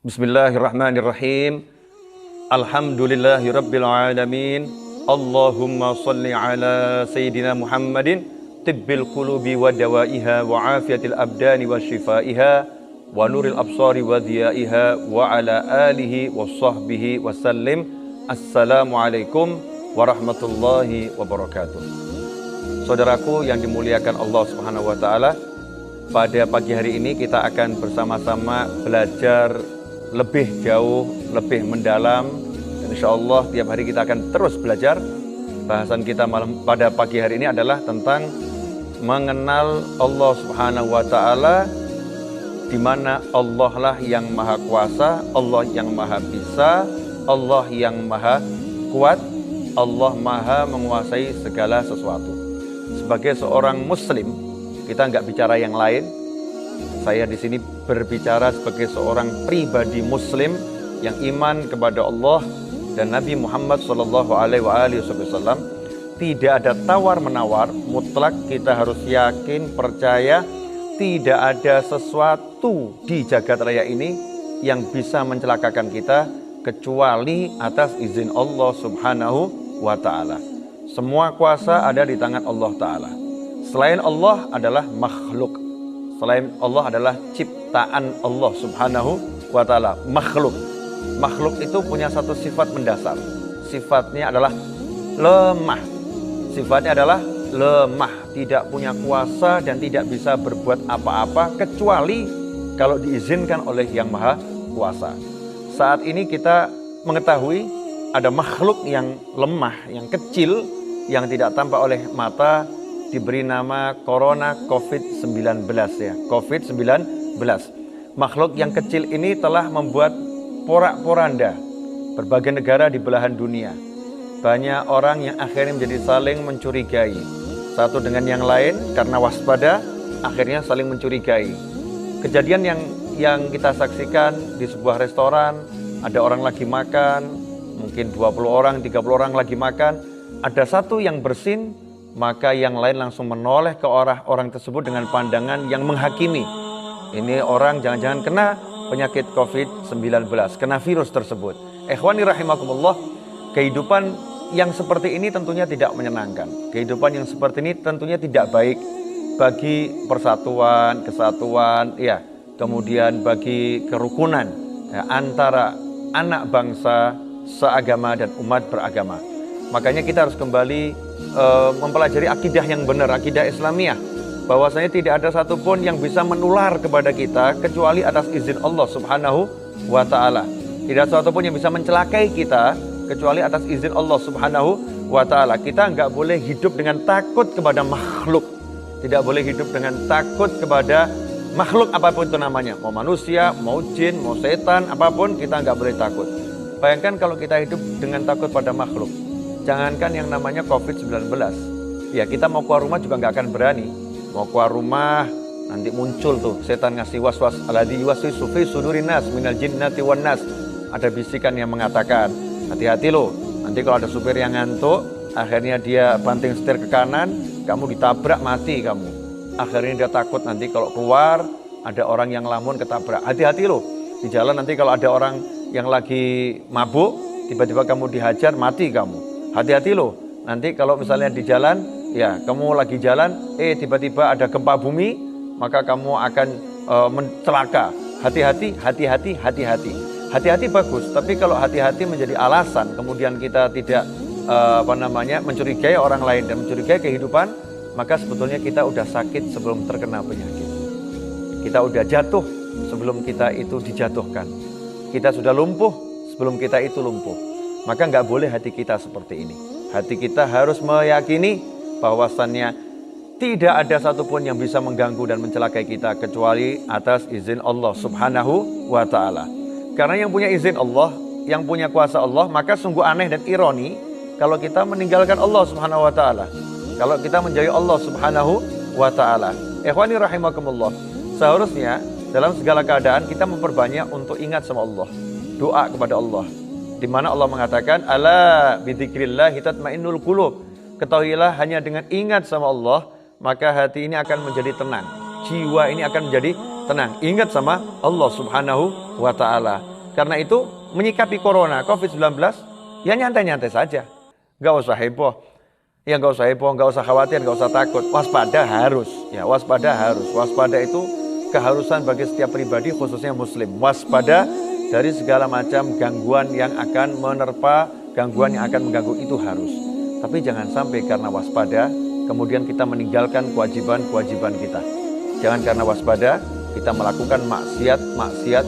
Bismillahirrahmanirrahim. Alhamdulillahirabbil alamin. Allahumma shalli ala sayyidina Muhammadin tibbil qulubi wa dawaiha wa afiyatil abdani wa shifaiha wa nuril absari wa dhiyaiha wa ala alihi wa sahbihi wa sallim. Assalamualaikum warahmatullahi wabarakatuh. Saudaraku yang dimuliakan Allah Subhanahu wa taala, pada pagi hari ini kita akan bersama-sama belajar lebih jauh, lebih mendalam, dan insya Allah tiap hari kita akan terus belajar. Bahasan kita malam pada pagi hari ini adalah tentang mengenal Allah Subhanahu wa ta'ala, di mana Allah lah yang maha kuasa, Allah yang maha bisa, Allah yang maha kuat, Allah maha menguasai segala sesuatu. Sebagai seorang muslim, kita nggak bicara yang lain. Saya di sini berbicara sebagai seorang pribadi muslim yang iman kepada Allah dan Nabi Muhammad SAW. Tidak ada tawar-menawar, mutlak kita harus yakin, percaya, tidak ada sesuatu di jagat raya ini yang bisa mencelakakan kita kecuali atas izin Allah Subhanahu wa ta'ala. Semua kuasa ada di tangan Allah Ta'ala. Selain Allah adalah makhluk. Selain Allah adalah ciptaan Allah Subhanahu wa ta'ala, makhluk. Makhluk itu punya satu sifat mendasar. Sifatnya adalah lemah. Sifatnya adalah lemah, tidak punya kuasa dan tidak bisa berbuat apa-apa kecuali kalau diizinkan oleh Yang Maha Kuasa. Saat ini kita mengetahui ada makhluk yang lemah, yang kecil, yang tidak tampak oleh mata, diberi nama Corona COVID-19 ya, COVID-19. Makhluk yang kecil ini telah membuat porak-poranda berbagai negara di belahan dunia. Banyak orang yang akhirnya menjadi saling mencurigai satu dengan yang lain karena waspada, akhirnya saling mencurigai. Kejadian yang kita saksikan di sebuah restoran, ada orang lagi makan, mungkin 20 orang, 30 orang lagi makan, ada satu yang bersin, maka yang lain langsung menoleh ke arah orang tersebut dengan pandangan yang menghakimi. Ini orang jangan-jangan kena penyakit COVID-19, kena virus tersebut. Ikhwani rahimakumullah, kehidupan yang seperti ini tentunya tidak menyenangkan. Kehidupan yang seperti ini tentunya tidak baik bagi persatuan, kesatuan, ya, kemudian bagi kerukunan ya, antara anak bangsa seagama dan umat beragama. Makanya kita harus kembali mempelajari akidah yang benar, akidah Islamiyah, bahwasanya tidak ada satupun yang bisa menular kepada kita kecuali atas izin Allah Subhanahu wa ta'ala. Tidak ada satupun yang bisa mencelakai kita kecuali atas izin Allah Subhanahu wa ta'ala. Kita nggak boleh hidup dengan takut kepada makhluk, tidak boleh hidup dengan takut kepada makhluk apapun itu namanya, mau manusia, mau jin, mau setan, apapun kita nggak boleh takut. Bayangkan kalau kita hidup dengan takut pada makhluk, jangankan yang namanya COVID-19, ya kita mau keluar rumah juga nggak akan berani. Mau keluar rumah, nanti muncul tuh setan ngasih was-was, alladzi yuwaswisu fi sudurin nas minal jinnati wan nas. Ada bisikan yang mengatakan, hati-hati loh, nanti kalau ada supir yang ngantuk, akhirnya dia banting setir ke kanan, kamu ditabrak, mati kamu. Akhirnya dia takut nanti kalau keluar, ada orang yang lamun ketabrak. Hati-hati loh, di jalan nanti kalau ada orang yang lagi mabuk, tiba-tiba kamu dihajar, mati kamu. Hati-hati loh, nanti kalau misalnya di jalan, ya kamu lagi jalan, tiba-tiba ada gempa bumi, maka kamu akan celaka. Hati-hati, hati-hati, hati-hati. Hati-hati bagus, tapi kalau hati-hati menjadi alasan, kemudian kita tidak mencurigai orang lain dan mencurigai kehidupan, maka sebetulnya kita udah sakit sebelum terkena penyakit. Kita udah jatuh sebelum kita itu dijatuhkan. Kita sudah lumpuh sebelum kita itu lumpuh. Maka nggak boleh hati kita seperti ini. Hati kita harus meyakini bahwasannya tidak ada satupun yang bisa mengganggu dan mencelakai kita kecuali atas izin Allah Subhanahu wa ta'ala. Karena yang punya izin Allah, yang punya kuasa Allah, maka sungguh aneh dan ironi kalau kita meninggalkan Allah Subhanahu wa ta'ala, kalau kita menjauhi Allah Subhanahu wa ta'ala. Ikhwani rahimakumullah, seharusnya dalam segala keadaan kita memperbanyak untuk ingat sama Allah, doa kepada Allah, di mana Allah mengatakan, ala bidzikrillah tatmainnul qulub. Ketahuilah hanya dengan ingat sama Allah, maka hati ini akan menjadi tenang. Jiwa ini akan menjadi tenang. Ingat sama Allah Subhanahu wa ta'ala. Karena itu menyikapi corona, COVID-19, ya nyantai-nyantai saja. Nggak usah heboh. Ya nggak usah heboh, nggak usah khawatir, nggak usah takut. Waspada harus. Ya waspada harus. Waspada itu keharusan bagi setiap pribadi, khususnya muslim. Waspada dari segala macam gangguan yang akan menerpa, gangguan yang akan mengganggu itu harus. Tapi jangan sampai karena waspada, kemudian kita meninggalkan kewajiban-kewajiban kita. Jangan karena waspada, kita melakukan maksiat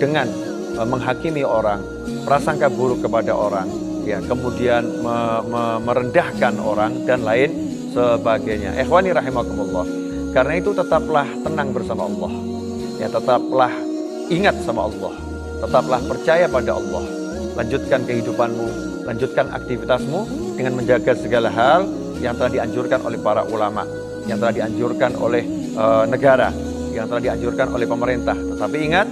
dengan menghakimi orang, prasangka buruk kepada orang, ya, kemudian merendahkan orang dan lain sebagainya. Ikhwani rahimakumullah. Karena itu tetaplah tenang bersama Allah. Ya, tetaplah ingat sama Allah. Tetaplah percaya pada Allah. Lanjutkan kehidupanmu, lanjutkan aktivitasmu dengan menjaga segala hal yang telah dianjurkan oleh para ulama, yang telah dianjurkan oleh negara, yang telah dianjurkan oleh pemerintah. Tetapi ingat,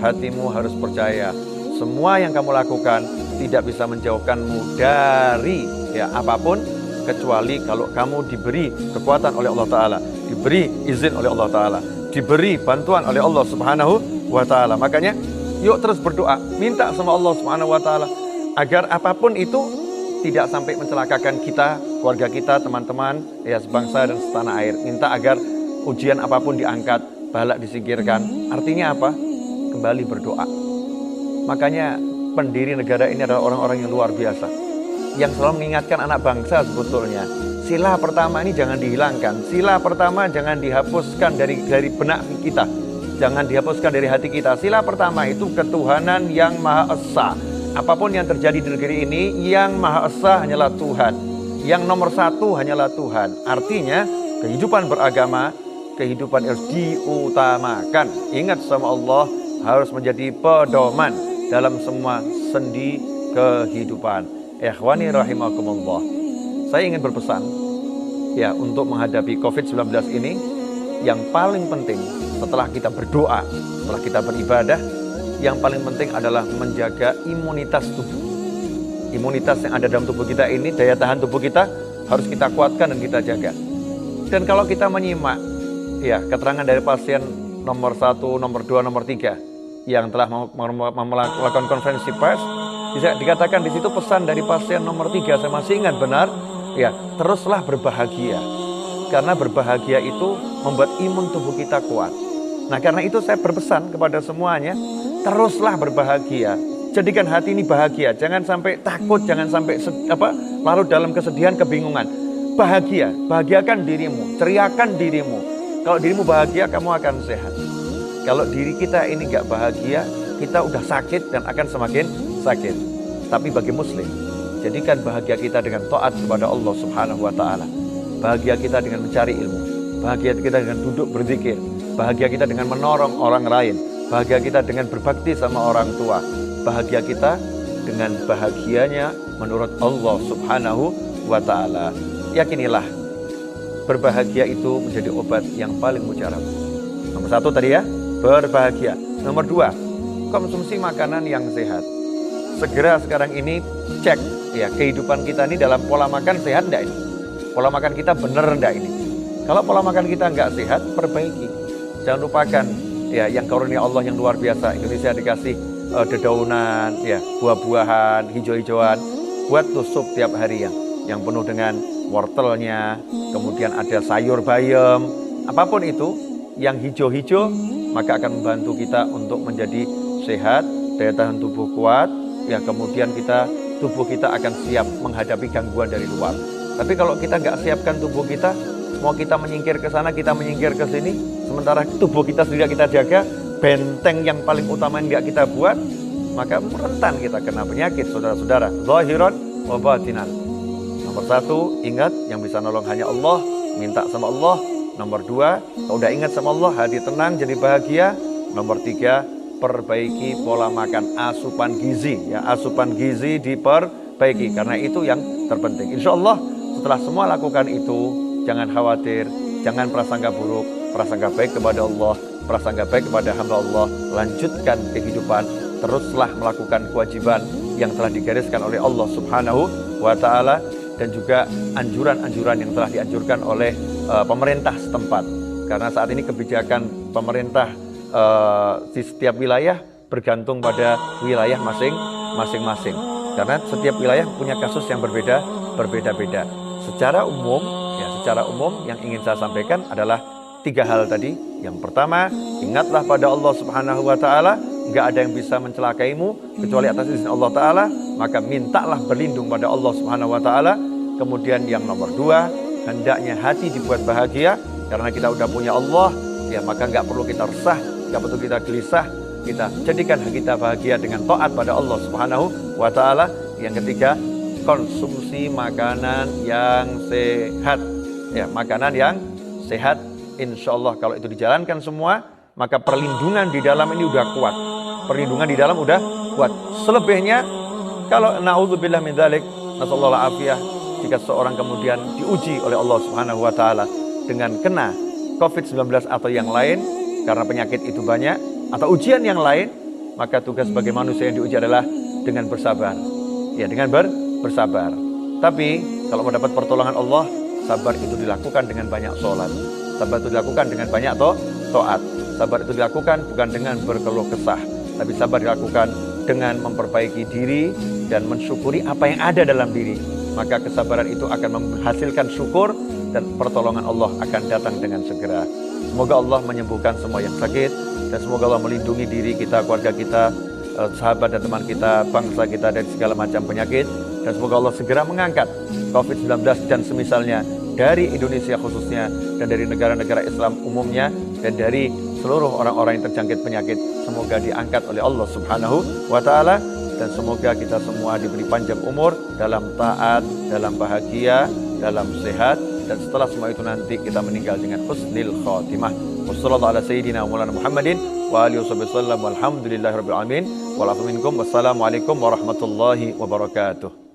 hatimu harus percaya. Semua yang kamu lakukan tidak bisa menjauhkanmu dari apapun, kecuali kalau kamu diberi kekuatan oleh Allah Ta'ala, diberi izin oleh Allah Ta'ala, diberi bantuan oleh Allah Subhanahu wa Ta'ala. Makanya yuk terus berdoa, minta sama Allah Subhanahu wa Ta'ala agar apapun itu tidak sampai mencelakakan kita, keluarga kita, teman-teman, ya sebangsa dan setanah air. Minta agar ujian apapun diangkat, balak disingkirkan. Artinya apa? Kembali berdoa. Makanya pendiri negara ini adalah orang-orang yang luar biasa, yang selalu mengingatkan anak bangsa sebetulnya. Sila pertama ini jangan dihilangkan. Sila pertama jangan dihapuskan dari benak kita. Jangan dihapuskan dari hati kita. Sila pertama itu ketuhanan yang Maha Esa. Apapun yang terjadi di negeri ini, yang Maha Esa hanyalah Tuhan. Yang nomor satu hanyalah Tuhan. Artinya kehidupan beragama, kehidupan harus diutamakan. Ingat sama Allah harus menjadi pedoman dalam semua sendi kehidupan. Ikhwani rahimakumullah. Saya ingin berpesan ya, untuk menghadapi COVID-19 ini, yang paling penting setelah kita berdoa, setelah kita beribadah, yang paling penting adalah menjaga imunitas tubuh. Imunitas yang ada dalam tubuh kita ini, daya tahan tubuh kita harus kita kuatkan dan kita jaga. Dan kalau kita menyimak ya keterangan dari pasien nomor 1, nomor 2, nomor 3 yang telah melakukan konferensi pers, bisa dikatakan di situ pesan dari pasien nomor 3, saya masih ingat benar, ya, teruslah berbahagia. Karena berbahagia itu membuat imun tubuh kita kuat. Nah, karena itu saya berpesan kepada semuanya, teruslah berbahagia. Jadikan hati ini bahagia, jangan sampai takut, jangan sampai larut dalam kesedihan, kebingungan. Bahagia, bahagiakan dirimu, ceriakan dirimu. Kalau dirimu bahagia, kamu akan sehat. Kalau diri kita ini gak bahagia, kita udah sakit dan akan semakin sakit. Tapi bagi muslim, jadikan bahagia kita dengan taat kepada Allah Subhanahu wa Ta'ala. Bahagia kita dengan mencari ilmu, bahagia kita dengan duduk berzikir, bahagia kita dengan menolong orang lain, bahagia kita dengan berbakti sama orang tua, bahagia kita dengan bahagianya menurut Allah Subhanahu wa Ta'ala. Yakinilah, berbahagia itu menjadi obat yang paling mujarab. Nomor 1 tadi ya, berbahagia. Nomor 2, konsumsi makanan yang sehat. Segera sekarang ini cek ya kehidupan kita ini dalam pola makan sehat enggak ini? Pola makan kita benar enggak ini? Kalau pola makan kita enggak sehat, perbaiki. Jangan lupakan ya yang karunia Allah yang luar biasa. Indonesia dikasih dedaunan, ya, buah-buahan, hijau-hijauan. Buat tuh sup tiap hari yang penuh dengan wortelnya, kemudian ada sayur bayam, apapun itu yang hijau-hijau, maka akan membantu kita untuk menjadi sehat, daya tahan tubuh kuat, ya, kemudian tubuh kita akan siap menghadapi gangguan dari luar. Tapi kalau kita nggak siapkan tubuh kita, mau kita menyingkir ke sana, kita menyingkir ke sini, sementara tubuh kita sendiri kita jaga, benteng yang paling utama yang nggak kita buat, maka rentan kita kena penyakit, saudara-saudara. Zahiran wa batinan. Nomor 1, ingat yang bisa nolong hanya Allah, minta sama Allah. Nomor 2, kalau udah ingat sama Allah, hati tenang, jadi bahagia. Nomor 3, perbaiki pola makan, asupan gizi, ya, asupan gizi diperbaiki, karena itu yang terpenting. Insya Allah setelah semua lakukan itu, jangan khawatir, jangan prasangka buruk, prasangka baik kepada Allah, prasangka baik kepada hamba Allah. Lanjutkan kehidupan, teruslah melakukan kewajiban yang telah digariskan oleh Allah Subhanahu wa Ta'ala, dan juga anjuran-anjuran yang telah dianjurkan oleh pemerintah setempat. Karena saat ini kebijakan pemerintah di setiap wilayah bergantung pada wilayah masing-masing. Karena setiap wilayah punya kasus yang berbeda-beda. Secara umum yang ingin saya sampaikan adalah 3 hal tadi. Yang pertama, ingatlah pada Allah Subhanahu wa taala, enggak ada yang bisa mencelakaimu kecuali atas izin Allah taala, maka mintalah berlindung pada Allah Subhanahu wa taala. Kemudian yang nomor 2, hendaknya hati dibuat bahagia karena kita udah punya Allah, ya maka enggak perlu kita resah, enggak perlu kita gelisah. Kita jadikan kita bahagia dengan taat pada Allah Subhanahu wa taala. Yang ketiga, konsumsi makanan yang sehat. Ya, makanan yang sehat. Insya Allah kalau itu dijalankan semua, maka perlindungan di dalam ini udah kuat. Perlindungan di dalam udah kuat. Selebihnya, kalau naudzubillah min dzalik, nasallallahu alafiyah, jika seorang kemudian diuji oleh Allah Subhanahu wa taala dengan kena COVID-19 atau yang lain karena penyakit itu banyak, atau ujian yang lain, maka tugas sebagai manusia yang diuji adalah dengan bersabar. Ya, dengan bersabar. Tapi kalau mendapat pertolongan Allah, sabar itu dilakukan dengan banyak sholat. Sabar itu dilakukan dengan banyak taat. Sabar itu dilakukan bukan dengan berkeluh kesah, tapi sabar dilakukan dengan memperbaiki diri dan mensyukuri apa yang ada dalam diri. Maka kesabaran itu akan menghasilkan syukur dan pertolongan Allah akan datang dengan segera. Semoga Allah menyembuhkan semua yang sakit, dan semoga Allah melindungi diri kita, keluarga kita, sahabat dan teman kita, bangsa kita dari segala macam penyakit. Dan semoga Allah segera mengangkat COVID-19 dan semisalnya dari Indonesia khususnya, dan dari negara-negara Islam umumnya, dan dari seluruh orang-orang yang terjangkit penyakit. Semoga diangkat oleh Allah Subhanahu wa ta'ala. Dan semoga kita semua diberi panjang umur dalam taat, dalam bahagia, dalam sehat. Dan setelah semua itu nanti kita meninggal dengan husnil khatimah. Wassallallahu ala sayyidina Maulana Muhammadin wa alihi wasallam walhamdulillahi rabbil alamin. Wassalamualaikum warahmatullahi wabarakatuh.